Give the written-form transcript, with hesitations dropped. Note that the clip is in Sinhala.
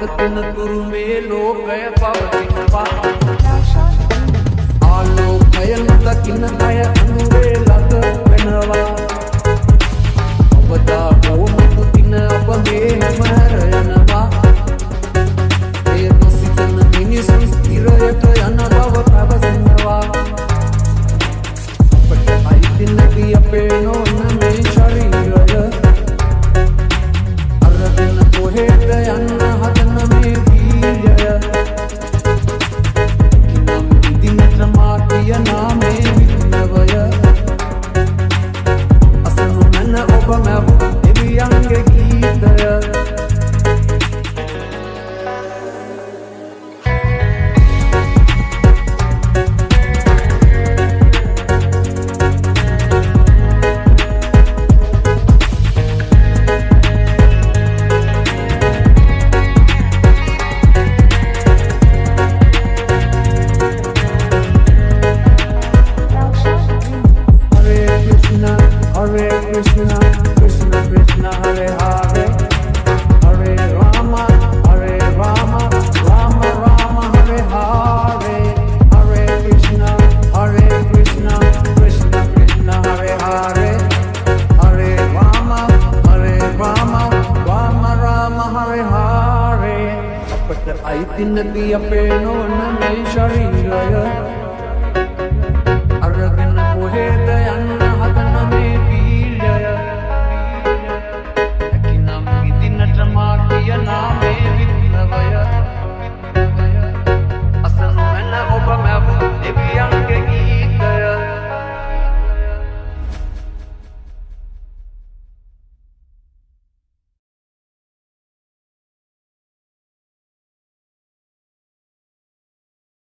පවතින තුරු මේ ලෝකය පවතිනවා ආලෝකය නොදකින අය අඳුරේ ළඟ වෙනවා අවදා හෝ තින අප මේ හැමහැර යනවා ඒ නොසිතන මිනිසුන් ස්ථිරයට යන බව පැවසෙනවා අපට අයිති නැති අපේ නොවන මේ ශරීරය අරගෙන කොහෙද යන්න හදන මේ වීර්යය නම් ඉදින්නට මා කියනා මේ වින්නවය අසනු මන ඔබ මැවු දෙවියන්ගේ ගීතය Krishna, Krishna Krishna, Hare Hare, Hare Rama, Hare Rama, Rama Rama, Hare Hare, Hare Krishna, Krishna Krishna, Hare Hare, Hare Rama, Rama Rama, Hare Hare. අපට අයිති නැති අපේ නොවන මේ ශරීරය